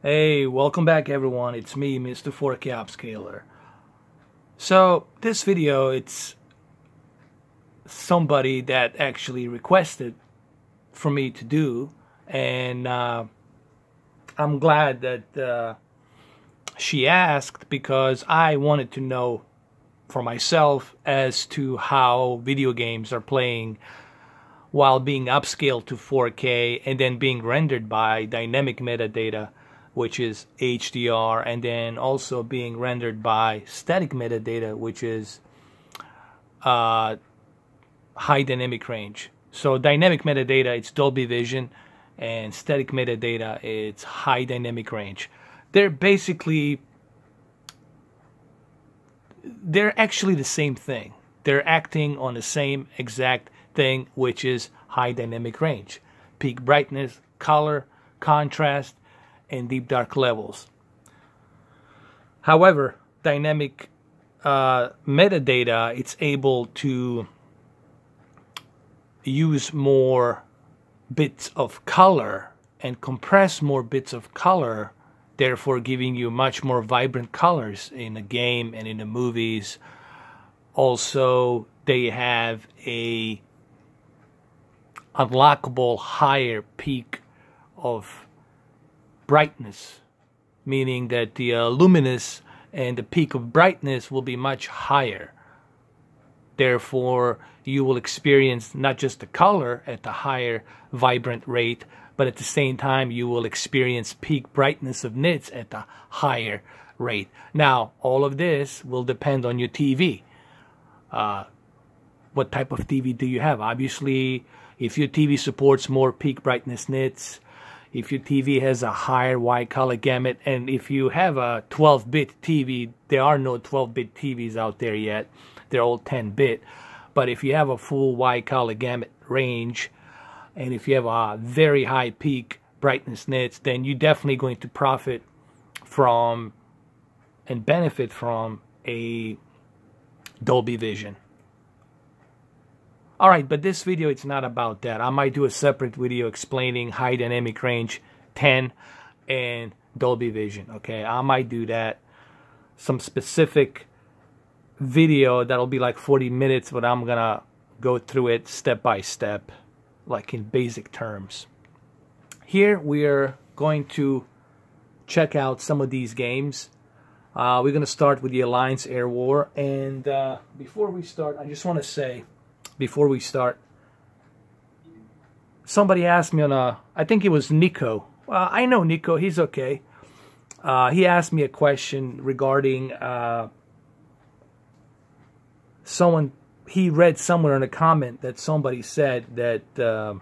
Hey, welcome back everyone. It's me, Mr. 4K Upscaler. So this video, it's somebody that actually requested for me to do, and I'm glad that she asked, because I wanted to know for myself as to how video games are playing while being upscaled to 4K and then being rendered by dynamic metadata, which is HDR, and then also being rendered by static metadata, which is high dynamic range. So dynamic metadata, it's Dolby Vision, and static metadata, it's high dynamic range. They're actually the same thing. They're acting on the same exact thing, which is high dynamic range, peak brightness, color, contrast, and deep dark levels. However, dynamic metadata, it's able to use more bits of color and compress more bits of color, therefore giving you much more vibrant colors in a game and in the movies. Also, they have a unlockable higher peak of brightness, meaning that the luminous and the peak of brightness will be much higher. Therefore, you will experience not just the color at the higher vibrant rate, but at the same time you will experience peak brightness of nits at the higher rate. Now, all of this will depend on your TV. What type of TV do you have? Obviously, if your TV supports more peak brightness nits, if your TV has a higher wide color gamut, and if you have a 12-bit TV, there are no 12-bit TVs out there yet. They're all 10-bit. But if you have a full wide color gamut range, and if you have a very high peak brightness nits, then you're definitely going to profit from and benefit from a Dolby Vision. Alright, but this video, it's not about that. I might do a separate video explaining high dynamic range 10 and Dolby Vision. Okay, I might do that. Some specific video that'll be like 40 minutes, but I'm gonna go through it step by step, like in basic terms. Here we are going to check out some of these games. We're gonna start with the Alliance Air War, and before we start, I just want to say, before we start, somebody asked me on I think it was Nico. I know Nico, he's okay. He asked me a question regarding he read somewhere in a comment that somebody said that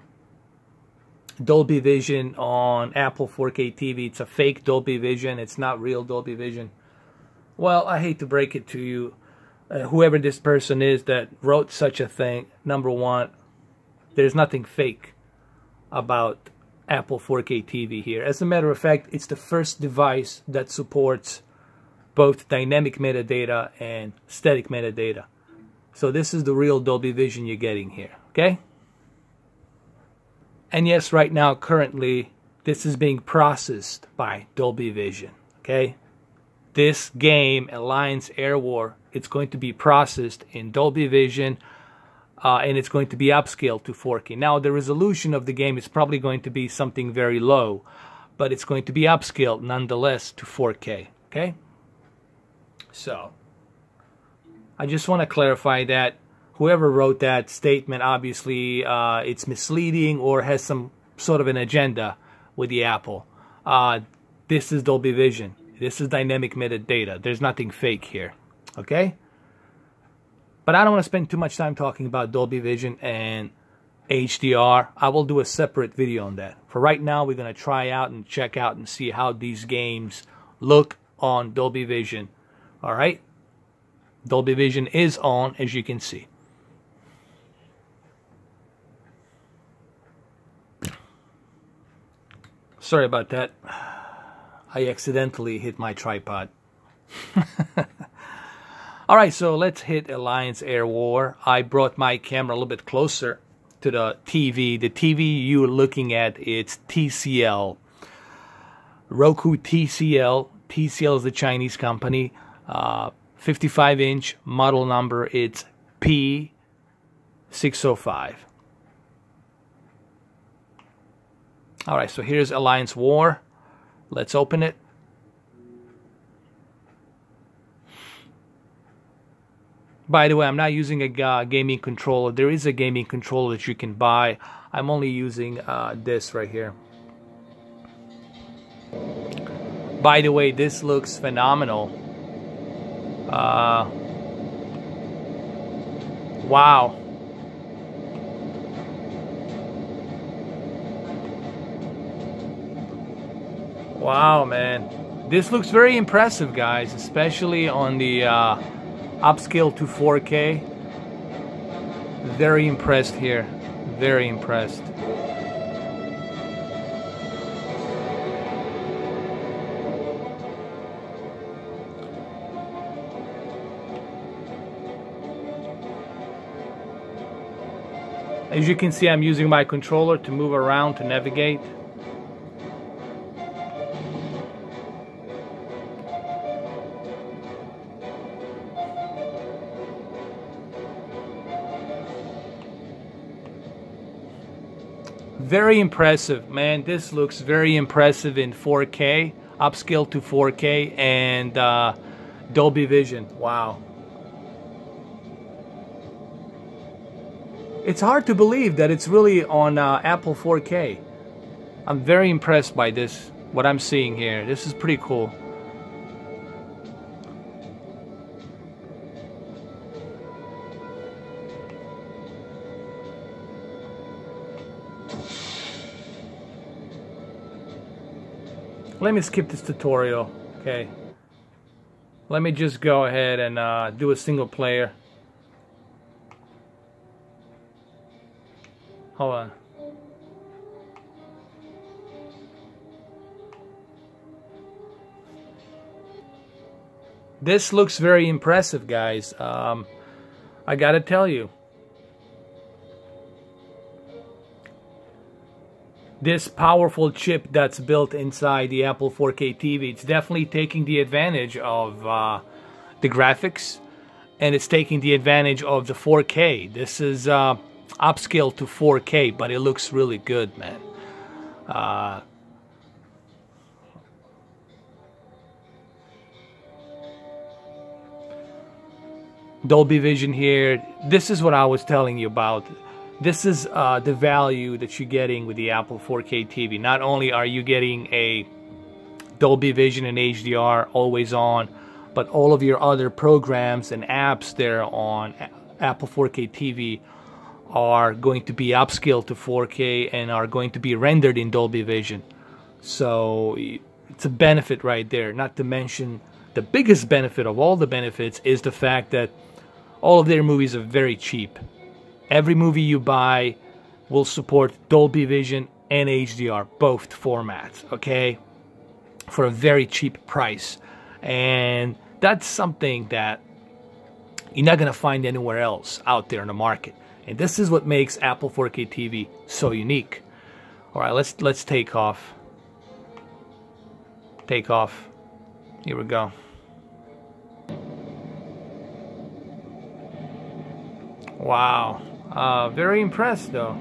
Dolby Vision on Apple 4K TV, it's a fake Dolby Vision, it's not real Dolby Vision. Well, I hate to break it to you. Whoever this person is that wrote such a thing, number one, there's nothing fake about Apple 4K TV here. As a matter of fact, it's the first device that supports both dynamic metadata and static metadata. So this is the real Dolby Vision you're getting here, okay? And yes, right now, currently, this is being processed by Dolby Vision, okay? This game, Alliance Air War, it's going to be processed in Dolby Vision, and it's going to be upscaled to 4K. Now, the resolution of the game is probably going to be something very low, but it's going to be upscaled nonetheless to 4K, okay? So, I just want to clarify that whoever wrote that statement, obviously, it's misleading or has some sort of an agenda with the Apple. This is Dolby Vision. This is dynamic metadata. There's nothing fake here, okay? But I don't want to spend too much time talking about Dolby Vision and HDR. I will do a separate video on that. For right now, we're going to try out and check out and see how these games look on Dolby Vision. All right? Dolby Vision is on, as you can see. Sorry about that. I accidentally hit my tripod. Alright, so let's hit Alliance Air War. I brought my camera a little bit closer to the TV. The TV you're looking at, it's TCL. Roku TCL. TCL is the Chinese company. 55-inch model number. It's P605. All right, so here's Alliance War. Let's open it. By the way, I'm not using a gaming controller. There is a gaming controller that you can buy. I'm only using this right here. By the way, this looks phenomenal. Wow. Wow, man. This looks very impressive, guys, especially on the upscale to 4K. Very impressed here. Very impressed. As you can see, I'm using my controller to move around, to navigate. Very impressive, man. This looks very impressive in 4K, upscale to 4K, and Dolby Vision. Wow. It's hard to believe that it's really on Apple 4K. I'm very impressed by this, what I'm seeing here. This is pretty cool. Let me skip this tutorial, okay? Let me just go ahead and do a single player. Hold on. This looks very impressive, guys. I gotta tell you. This powerful chip that's built inside the Apple 4K TV, it's definitely taking the advantage of the graphics, and it's taking the advantage of the 4K. This is upscale to 4K, but it looks really good, man. Dolby Vision here. This is what I was telling you about. This is the value that you're getting with the Apple 4K TV. Not only are you getting a Dolby Vision and HDR always on, but all of your other programs and apps there on Apple 4K TV are going to be upscaled to 4K and are going to be rendered in Dolby Vision. So it's a benefit right there. Not to mention, the biggest benefit of all the benefits is the fact that all of their movies are very cheap. Every movie you buy will support Dolby Vision and HDR, both formats, okay? For a very cheap price. And that's something that you're not going to find anywhere else out there in the market. And this is what makes Apple 4K TV so unique. All right, let's take off. Take off. Here we go. Wow. Very impressed though.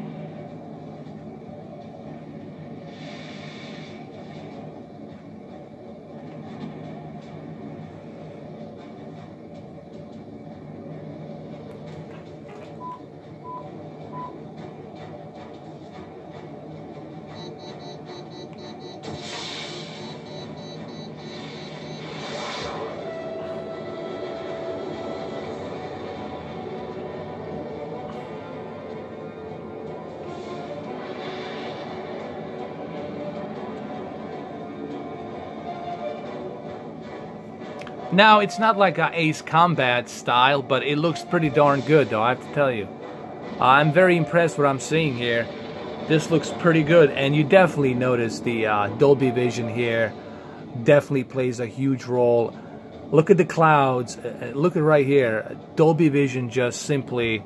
Now, it's not like a Ace Combat style, but it looks pretty darn good, though, I have to tell you. I'm very impressed with what I'm seeing here. This looks pretty good, and you definitely notice the Dolby Vision here definitely plays a huge role. Look at the clouds. Look at right here. Dolby Vision just simply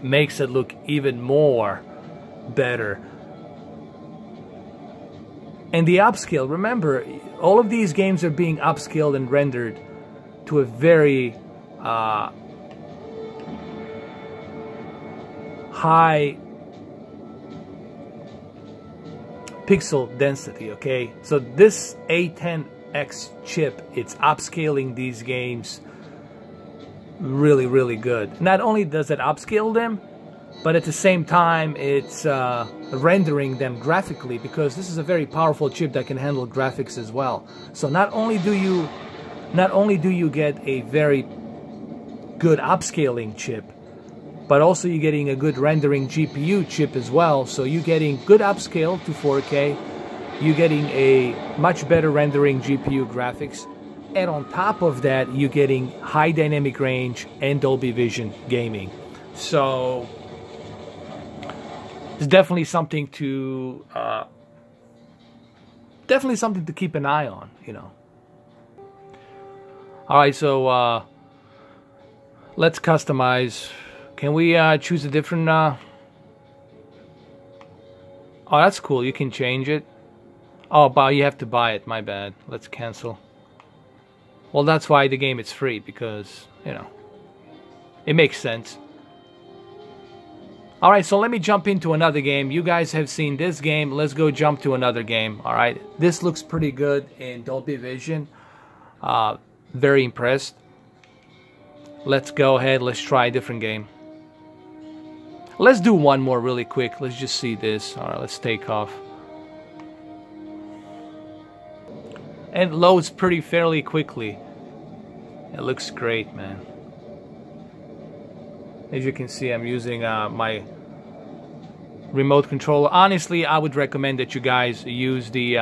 makes it look even more better. And the upscale, remember, all of these games are being upscaled and rendered to a very high pixel density, okay? So this A10X chip, it's upscaling these games really, really good. Not only does it upscale them, but at the same time it's rendering them graphically, because this is a very powerful chip that can handle graphics as well. So not only do you get a very good upscaling chip, but also you're getting a good rendering GPU chip as well. So you're getting good upscale to 4K, you're getting a much better rendering GPU graphics, and on top of that you're getting high dynamic range and Dolby Vision gaming. So it's definitely something to keep an eye on, you know. All right, so let's customize. Can we choose a different? Oh, that's cool. You can change it. Oh, but you have to buy it. My bad. Let's cancel. Well, that's why the game is free, because, you know, it makes sense. All right, so let me jump into another game. You guys have seen this game. Let's go jump to another game. All right, this looks pretty good in Dolby Vision. Very impressed. Let's go ahead. Let's try a different game. Let's do one more really quick. Let's just see this. All right, let's take off. And it loads pretty fairly quickly. It looks great, man. As you can see, I'm using my remote controller. Honestly, I would recommend that you guys use the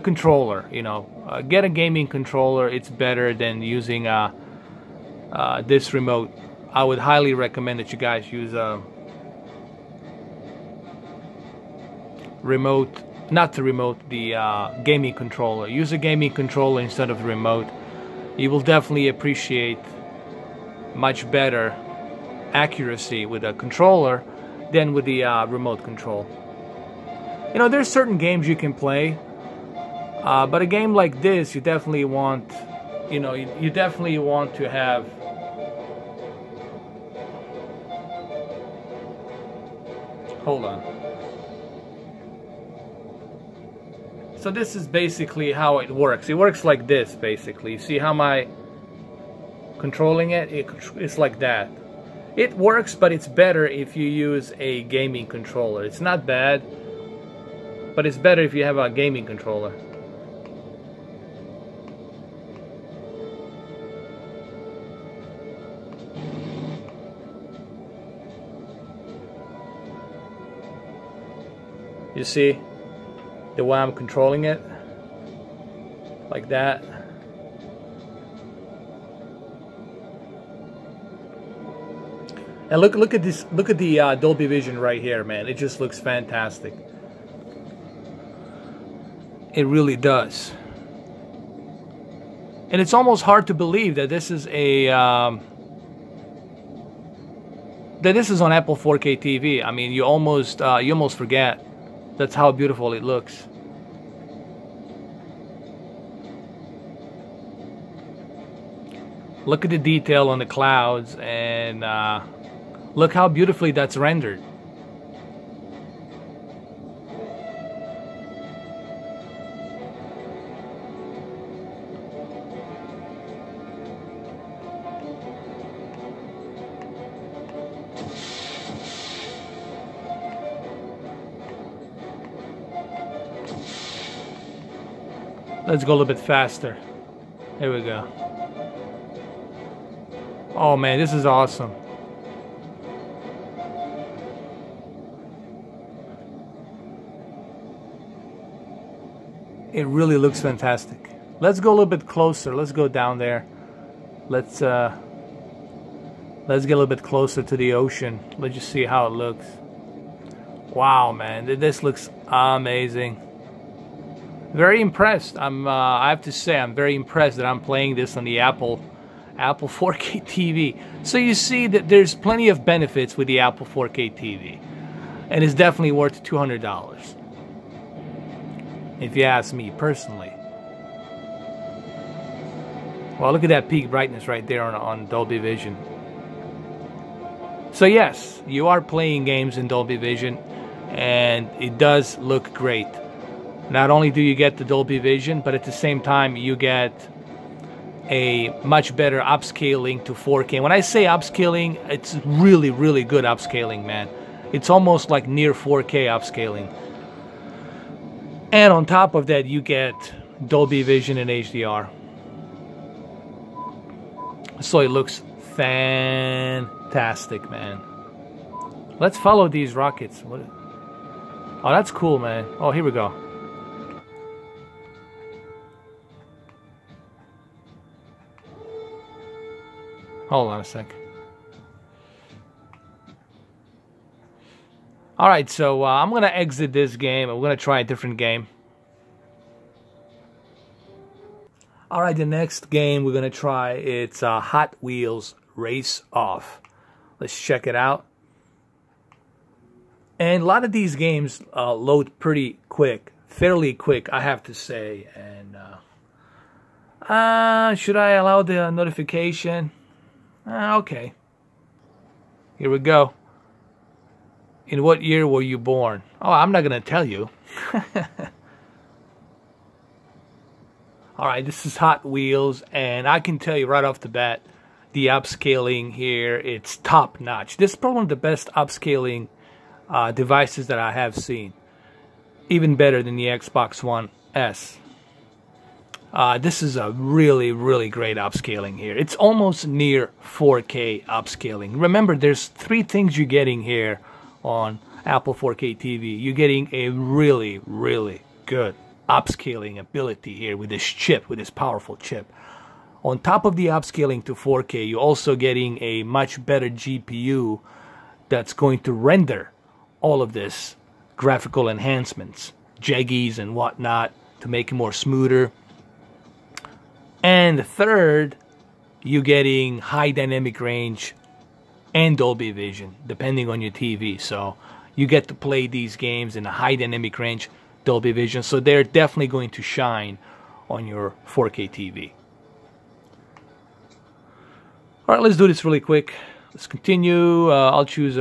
controller. You know, get a gaming controller. It's better than using this remote. I would highly recommend that you guys use a remote, not the remote, the gaming controller. Use a gaming controller instead of the remote. You will definitely appreciate much better accuracy with a controller than with the remote control. You know, there's certain games you can play, but a game like this, you definitely want, you know, you definitely want to have hold on. So this is basically how it works. It works like this, basically. You see how my controlling it? It's like that. It works, but it's better if you use a gaming controller. It's not bad, but it's better if you have a gaming controller. You see the way I'm controlling it, like that. And look at this, look at the Dolby Vision right here, man. It just looks fantastic. It really does. And it's almost hard to believe that this is a on Apple 4K TV. I mean, you almost forget. That's how beautiful it looks. Look at the detail on the clouds, and look how beautifully that's rendered. Let's go a little bit faster. Here we go. Oh man, this is awesome. It really looks fantastic. Let's go a little bit closer. Let's go down there. Let's get a little bit closer to the ocean. Let's just see how it looks. Wow, man, this looks amazing. Very impressed. I have to say, I'm very impressed that I'm playing this on the Apple 4K TV. So you see that there's plenty of benefits with the Apple 4K TV, and it's definitely worth $200. if you ask me personally. Well, look at that peak brightness right there on Dolby Vision. So yes, you are playing games in Dolby Vision, and it does look great. Not only do you get the Dolby Vision, but at the same time you get a much better upscaling to 4K. When I say upscaling, it's really, really good upscaling, man. It's almost like near 4K upscaling. And on top of that, you get Dolby Vision and HDR. So it looks fantastic, man. Let's follow these rockets. What? Oh, that's cool, man. Oh, here we go. Hold on a sec. Alright, so I'm going to exit this game. I'm going to try a different game. Alright, the next game we're going to try, it's Hot Wheels Race Off. Let's check it out. And a lot of these games load pretty quick. Fairly quick, I have to say. And should I allow the notification? Okay. Here we go. In what year were you born? Oh, I'm not going to tell you. Alright, this is Hot Wheels, and I can tell you right off the bat, the upscaling here, it's top notch. This is probably the best upscaling devices that I have seen. Even better than the Xbox One S. This is a really, really great upscaling here. It's almost near 4K upscaling. Remember, there's three things you're getting here on Apple 4K TV. You're getting a really, really good upscaling ability here with this chip, with this powerful chip. On top of the upscaling to 4K, you're also getting a much better GPU that's going to render all of this graphical enhancements, jaggies and whatnot, to make it more smoother. And third, you're getting high dynamic range and Dolby Vision, depending on your TV. So you get to play these games in a high dynamic range, Dolby Vision. So they're definitely going to shine on your 4K TV. All right, let's do this really quick. Let's continue. I'll choose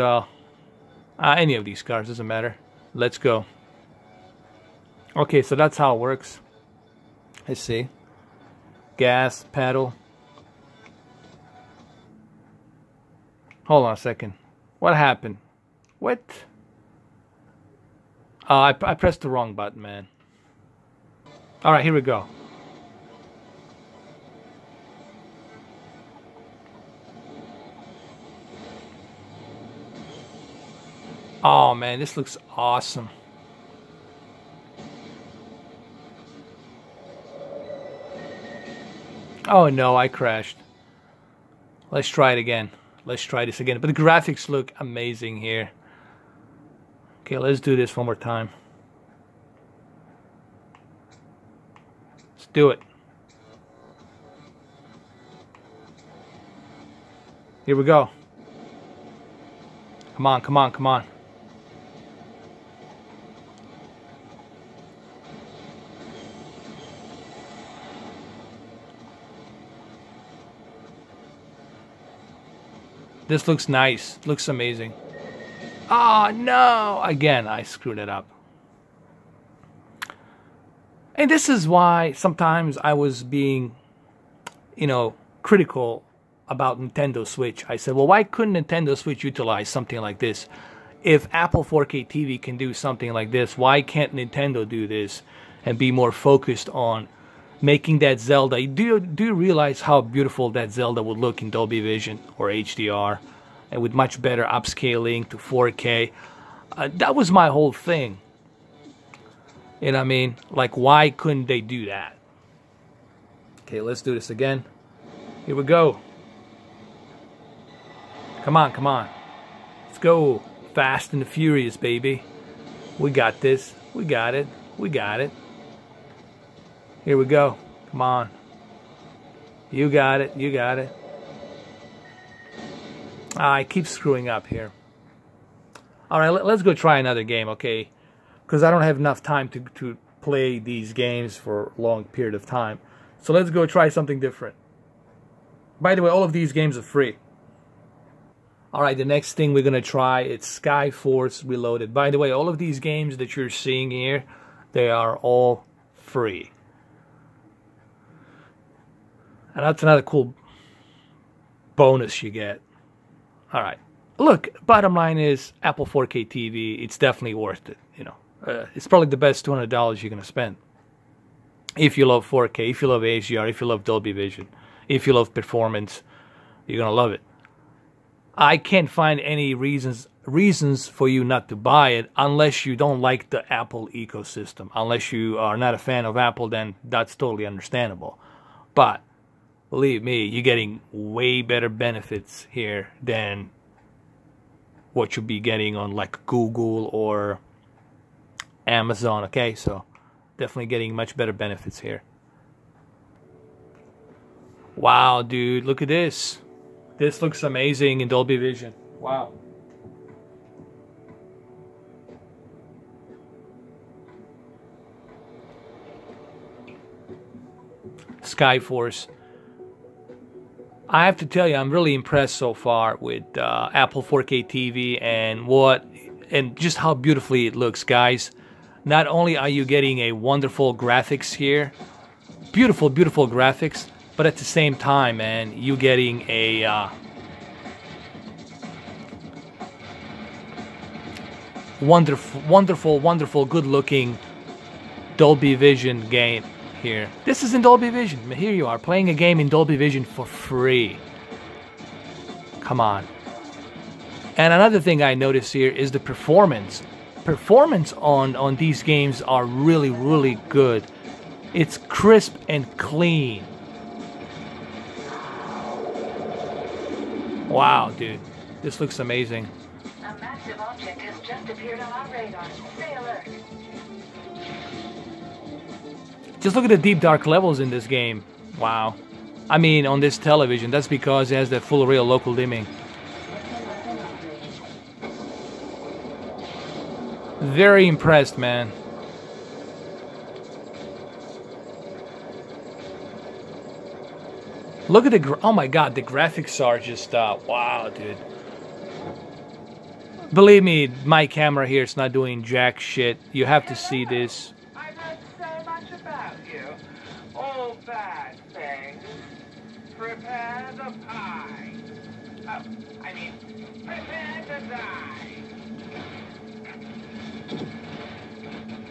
any of these cars, doesn't matter. Let's go. Okay, so that's how it works. Let's see. Gas, pedal. Hold on a second. What happened? What? I pressed the wrong button, man. Alright, here we go. Oh man, this looks awesome. Oh no, I crashed. Let's try it again. Let's try this again. But the graphics look amazing here. Okay, let's do this one more time. Let's do it. Here we go. Come on, come on, come on. This looks nice. Looks amazing. Oh, no! Again, I screwed it up. And this is why sometimes I was being, critical about Nintendo Switch. I said, well, why couldn't Nintendo Switch utilize something like this? If Apple 4K TV can do something like this, why can't Nintendo do this and be more focused on making that Zelda? Do you realize how beautiful that Zelda would look in Dolby Vision or HDR, and with much better upscaling to 4K? That was my whole thing. You know what I mean? Like, why couldn't they do that? Okay, let's do this again. Here we go. Come on, come on. Let's go. Fast and the Furious, baby. We got this. We got it. We got it. Here we go. Come on. You got it. You got it. I keep screwing up here. Alright, let's go try another game, okay? Because I don't have enough time to play these games for a long period of time. So let's go try something different. By the way, all of these games are free. Alright, the next thing we're going to try, it's Skyforce Reloaded. By the way, all of these games that you're seeing here, they are all free. And that's another cool bonus you get. Alright. Look, bottom line is, Apple 4K TV, it's definitely worth it. You know, it's probably the best $200 you're going to spend. If you love 4K, if you love HDR, if you love Dolby Vision, if you love performance, you're going to love it. I can't find any reasons for you not to buy it unless you don't like the Apple ecosystem. Unless you are not a fan of Apple, then that's totally understandable. But believe me, you're getting way better benefits here than what you'll be getting on like Google or Amazon, okay? So definitely getting much better benefits here. Wow, dude, look at this. This looks amazing in Dolby Vision. Wow. Skyforce. I have to tell you, I'm really impressed so far with Apple 4K TV and just how beautifully it looks, guys. Not only are you getting a wonderful graphics here, beautiful, beautiful graphics, but at the same time, man, you getting a wonderful, wonderful, wonderful, good-looking Dolby Vision game here. This is in Dolby Vision. Here you are, playing a game in Dolby Vision for free. Come on. And another thing I notice here is the performance. Performance on these games are really, really good. It's crisp and clean. Wow, dude. This looks amazing. A massive object has just appeared on our radar. Stay alert. Just look at the deep dark levels in this game. Wow. I mean, on this television, that's because it has that full real local dimming. Very impressed, man. Look at the, oh my god, the graphics are just, wow, dude. Believe me, my camera here is not doing jack shit. You have to see this. I've heard so much about you. All bad things. Prepare the pie. Oh, I mean, prepare to die.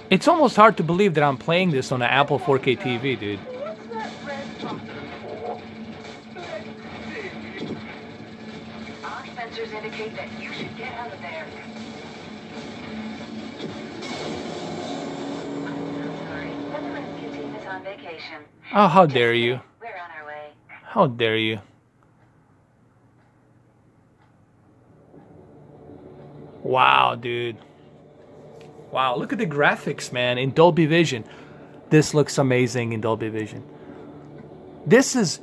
It's almost hard to believe that I'm playing this on an Apple 4K TV, dude. What's that red button for? Let's see. Our sensors indicate that you should get out of there. I'm sorry, but the rescue team is on vacation. Oh, how dare you. We're on our way. How dare you. Wow, dude. Wow, look at the graphics, man, in Dolby Vision. This looks amazing in Dolby Vision. This is,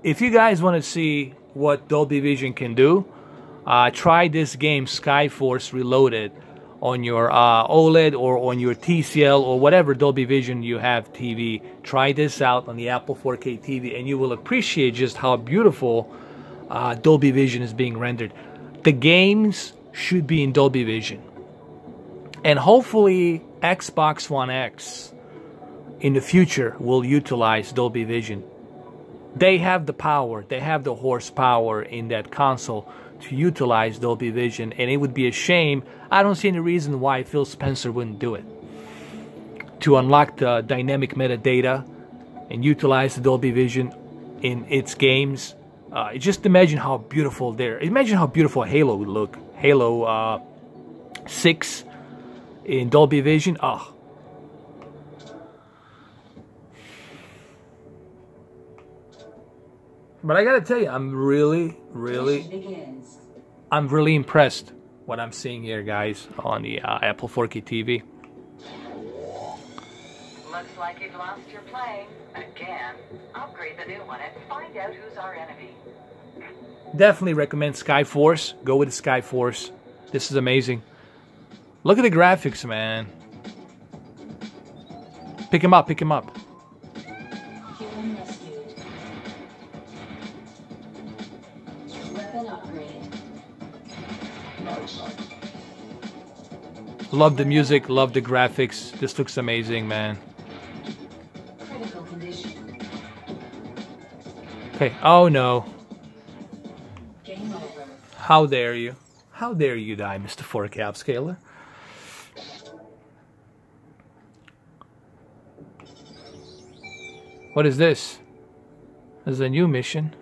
if you guys want to see what Dolby Vision can do, try this game, Skyforce Reloaded, on your OLED or on your TCL or whatever Dolby Vision you have TV. Try this out on the Apple 4K TV and you will appreciate just how beautiful Dolby Vision is being rendered. The games should be in Dolby Vision. And hopefully Xbox One X in the future will utilize Dolby Vision. They have the power, they have the horsepower in that console to utilize Dolby Vision, and it would be a shame. I don't see any reason why Phil Spencer wouldn't do it. To unlock the dynamic metadata and utilize the Dolby Vision in its games. Just imagine how beautiful imagine how beautiful Halo would look. Halo 6 in Dolby Vision. Oh. But I gotta tell you, I'm really impressed what I'm seeing here, guys, on the Apple 4K TV. Looks like you've lost your plane again. Upgrade the new one and find out who's our enemy. Definitely recommend Skyforce. Go with the Skyforce. This is amazing. Look at the graphics, man. Pick him up, pick him up. Human rescued. Weapon upgrade. Love the music, love the graphics. This looks amazing, man. Critical condition. Okay, oh no. Game over. How dare you? How dare you die, Mr. 4K upscaler? What is this? This is a new mission.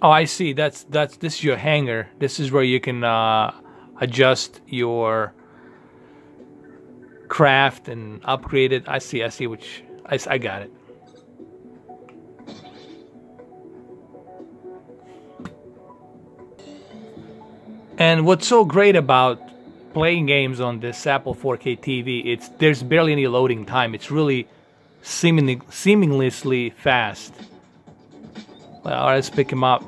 Oh, I see. This is your hangar. This is where you can adjust your craft and upgrade it. I see which I got it. And what's so great about playing games on this Apple 4K TV, there's barely any loading time. It's really seamlessly fast. Well, let's pick him up.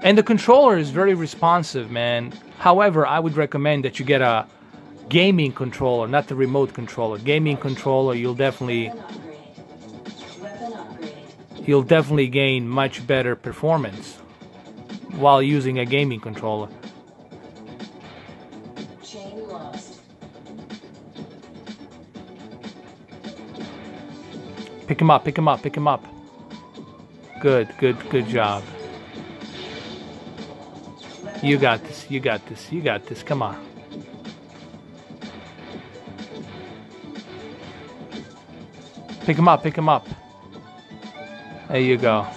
And the controller is very responsive, man. However, I would recommend that you get a gaming controller, not the remote controller. Gaming controller, you'll definitely gain much better performance while using a gaming controller. Chain lost. Pick him up, pick him up, pick him up. Good job. You got this, you got this, you got this, come on. Pick him up, pick him up. There you go.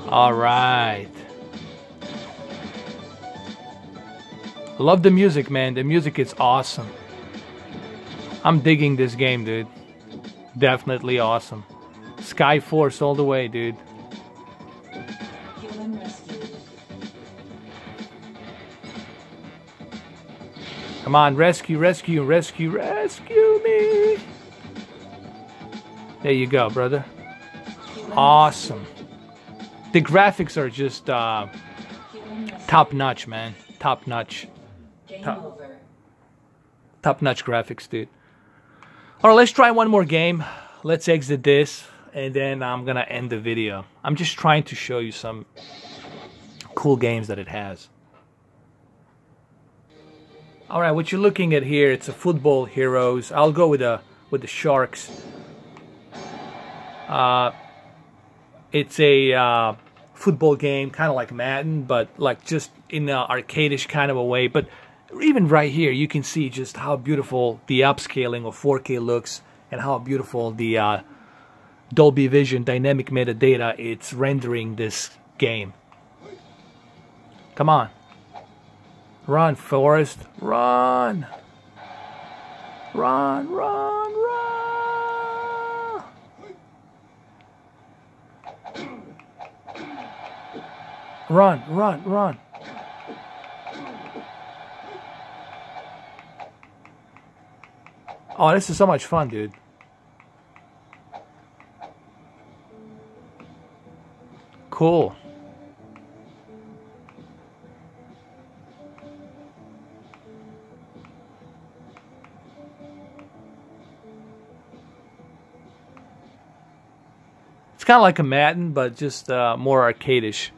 Alright. Love the music, man. The music is awesome. I'm digging this game, dude. Definitely awesome. Sky Force all the way, dude. Human rescued. Come on, rescue, rescue, rescue, rescue me. There you go, brother. Awesome. The graphics are just top notch, man. Top notch. Top notch graphics, dude. Alright, let's try one more game. Let's exit this, and then I'm gonna end the video. I'm just trying to show you some cool games that it has. Alright, what you're looking at here, it's a Football Heroes. I'll go with the Sharks. It's a football game, kind of like Madden, but like just in an arcade-ish kind of a way. But even right here, you can see just how beautiful the upscaling of 4K looks, and how beautiful the Dolby Vision dynamic metadata it's rendering this game. Come on. Run, Forrest. Run. Run, run, run. Run, run, run. Oh, this is so much fun, dude. Cool. It's kind of like a Madden, but just more arcade-ish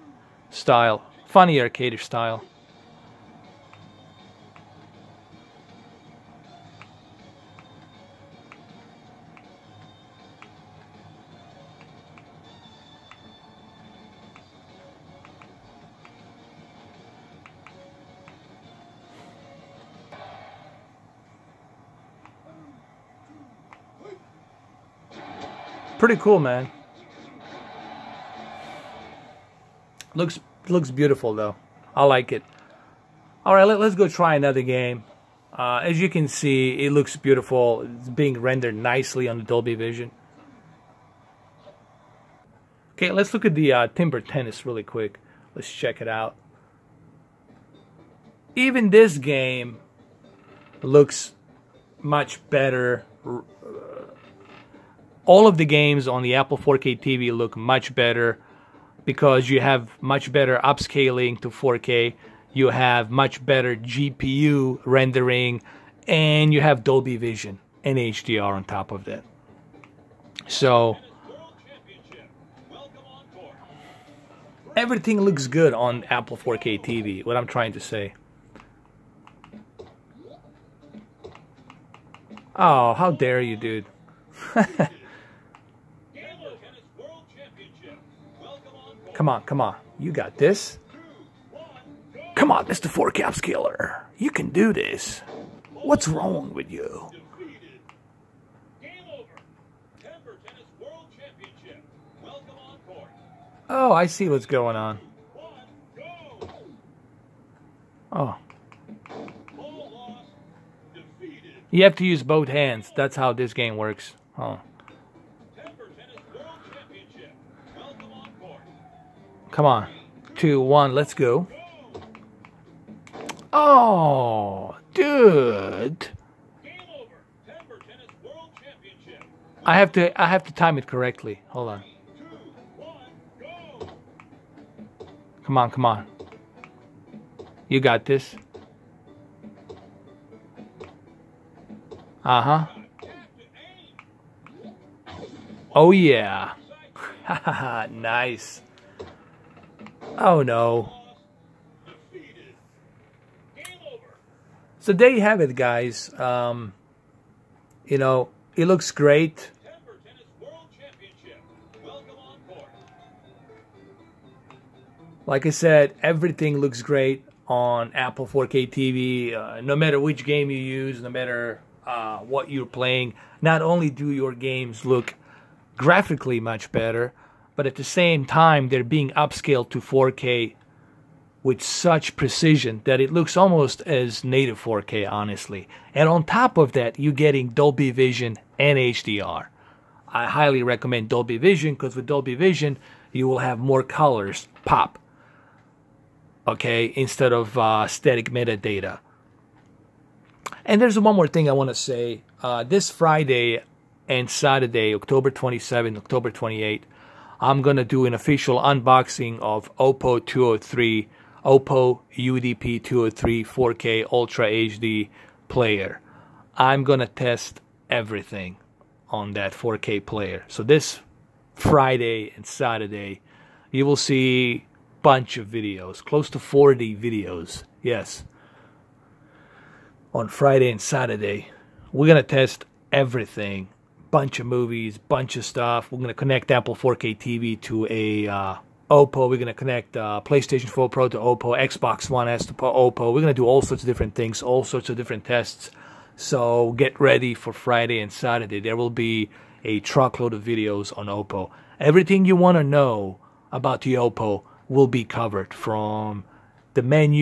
style. Funny arcade-ish style. Pretty cool, man. Looks beautiful though. I like it. All right, let's go try another game. As you can see, it looks beautiful. It's being rendered nicely on the Dolby Vision. Okay, let's look at the Timber Tennis really quick. Let's check it out. Even this game looks much better. All of the games on the Apple 4K TV look much better because you have much better upscaling to 4K. You have much better GPU rendering, and you have Dolby Vision and HDR on top of that. So everything looks good on Apple 4K TV, what I'm trying to say. Oh, how dare you, dude. Come on, come on. You got this. Come on, Mr. 4K upscaler. You can do this. What's wrong with you? Oh, I see what's going on. Oh. You have to use both hands. That's how this game works. Oh. Come on. 2, 1, let's go. Oh, dude. I have to time it correctly. Hold on. Come on, come on. You got this. Uh-huh. Oh yeah. Haha, nice. Oh no. So there you have it, guys. You know, it looks great. Like I said, everything looks great on Apple 4K TV. No matter which game you use, no matter what you're playing, not only do your games look graphically much better, but at the same time they're being upscaled to 4K with such precision that it looks almost as native 4K, honestly. And on top of that, you're getting Dolby Vision and HDR. I highly recommend Dolby Vision because with Dolby Vision you will have more colors pop, okay, instead of static metadata. And there's one more thing I want to say. This Friday and Saturday, October 27, October 28, I'm going to do an official unboxing of Oppo 203, Oppo UDP 203 4K Ultra HD player. I'm going to test everything on that 4K player. So this Friday and Saturday, you will see a bunch of videos, close to 40 videos. Yes. On Friday and Saturday, we're going to test everything. Bunch of movies, bunch of stuff. We're going to connect Apple 4K TV to a Oppo. We're going to connect PlayStation 4 Pro to Oppo, Xbox One S to Oppo. We're going to do all sorts of different things, all sorts of different tests. So get ready for Friday and Saturday. There will be a truckload of videos on Oppo. Everything you want to know about the Oppo will be covered, from the menu